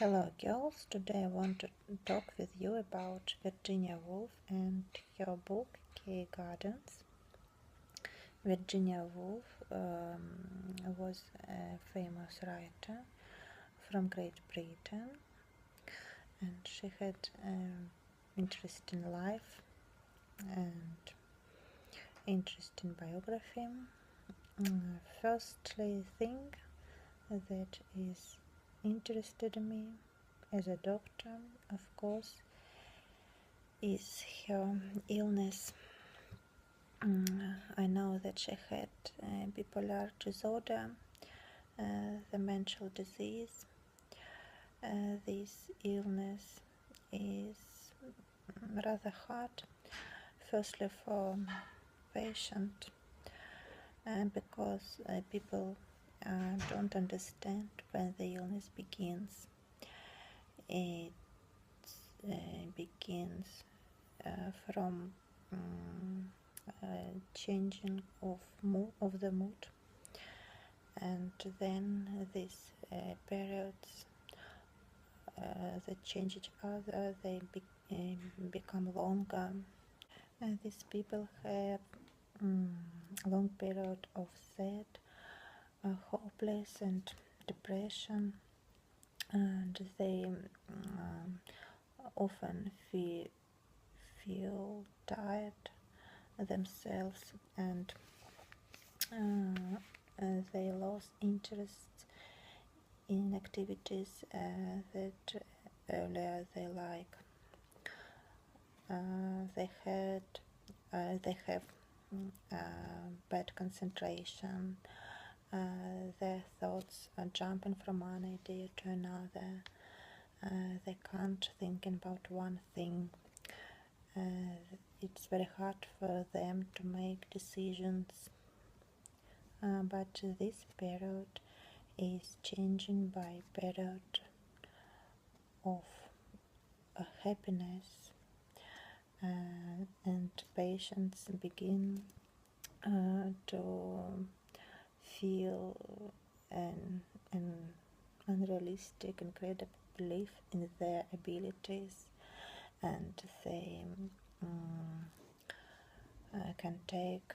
Hello girls, today I want to talk with you about Virginia Woolf and her book Kew Gardens. Virginia Woolf was a famous writer from Great Britain, and she had an interesting life and interesting biography. Firstly thing that is interested me as a doctor, of course, is her illness. I know that she had bipolar disorder, the mental disease. This illness is rather hard, firstly for patient, because people don't understand when the illness begins. It begins from changing of the mood, and then these periods that change each other, they become longer, and these people have long period of sad, hopeless and depression, and they often feel tired themselves, and they lost interest in activities that earlier they like. They have bad concentration. Their thoughts are jumping from one idea to another. They can't think about one thing. It's very hard for them to make decisions. But this period is changing by period of happiness, and patients begin to feel an unrealistic, incredible belief in their abilities, and they can take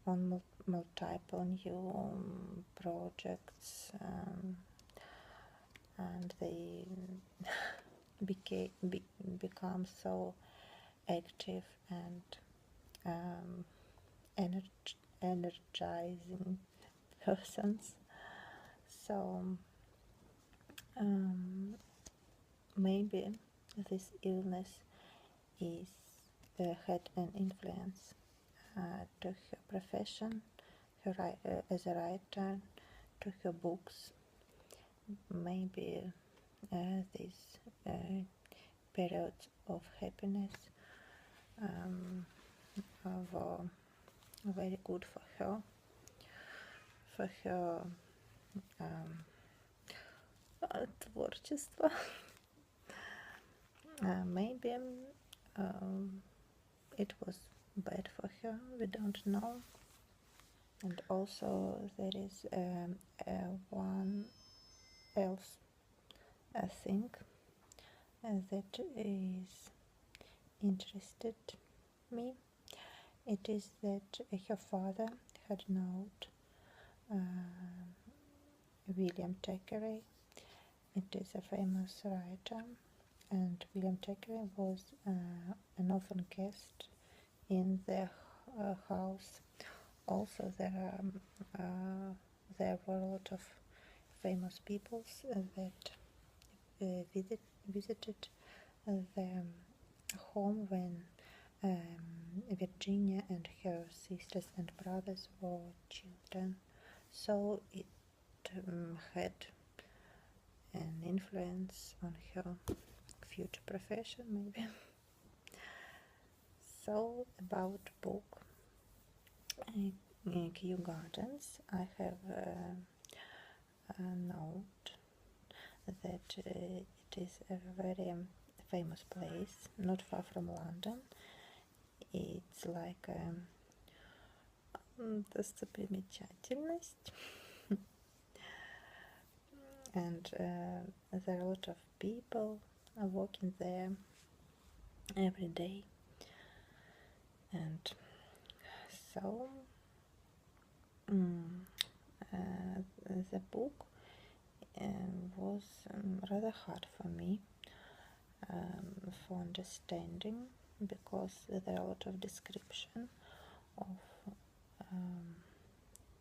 on multiple new projects, and they become so active and energizing persons. So maybe this illness is had an influence to her profession, as a writer, to her books. Maybe these periods of happiness were very good for her творчество. Maybe it was bad for her, we don't know. And also there is one else thing that is interested me. It is that her father had known William Thackeray. It is a famous writer, and William Thackeray was an often guest in their house. Also, there were a lot of famous people that visited their home when Virginia and her sisters and brothers were children. So it had an influence on her future profession, maybe. So about book Kew Gardens, I have a note that it is a very famous place, not far from London. It's like достопримечательность. and there are a lot of people walking there every day. And so the book was rather hard for me for understanding, because there are a lot of description of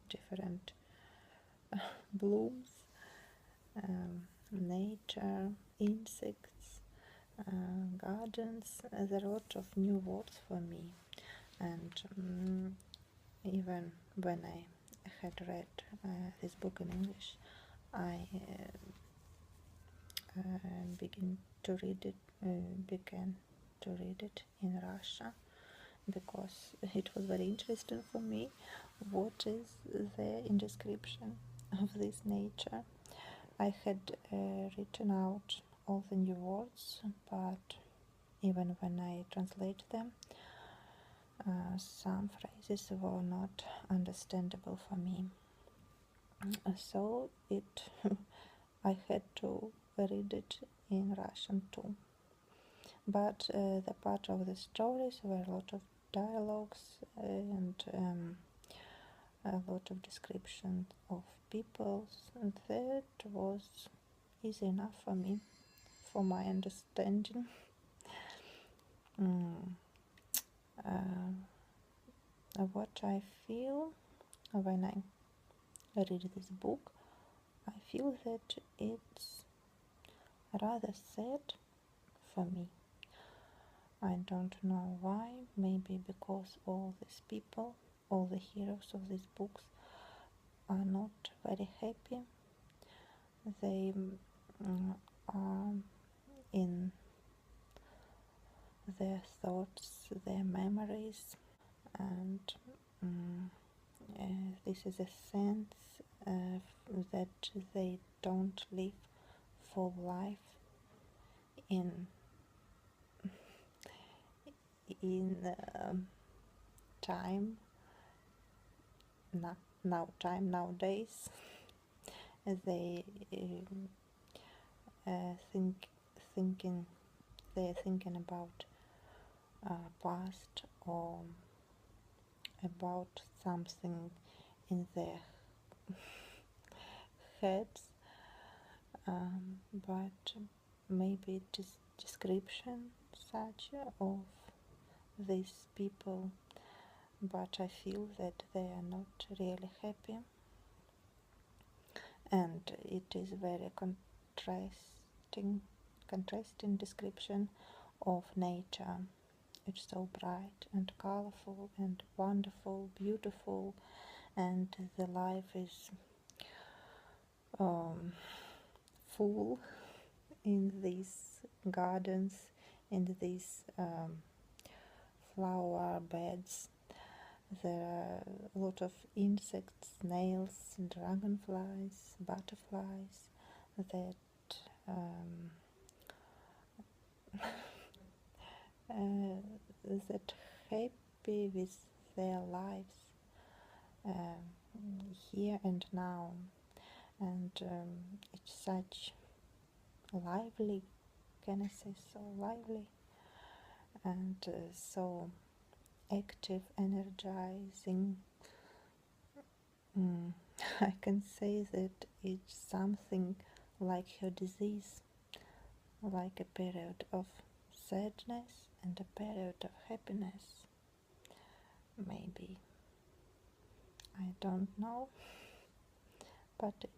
different blooms, nature, insects, gardens. There are a lot of new words for me, and even when I had read this book in English, I began to read it in Russia, because it was very interesting for me what is there in description of this nature. I had written out all the new words, but even when I translate them, some phrases were not understandable for me. So I had to read it in Russian too. But the part of the stories were a lot of dialogues and a lot of description of peoples, and that was easy enough for me, for my understanding. What I feel when I read this book, I feel that it's rather sad for me. I don't know why, maybe because all these people, all the heroes of these books are not very happy. They are in their thoughts, their memories, and this is a sense that they don't live full life in time nowadays. They thinking they're thinking about past, or about something in their heads, but maybe it is description such of these people, but I feel that they are not really happy, and it is very contrasting description of nature. It's so bright and colorful and wonderful, beautiful, and the life is full in these gardens, in these flower beds. There are a lot of insects, snails, dragonflies, butterflies that that happy with their lives here and now, and it's such lively, can I say so lively, and so active, energizing. I can say that it's something like her disease, like a period of sadness and a period of happiness. Maybe. I don't know, but it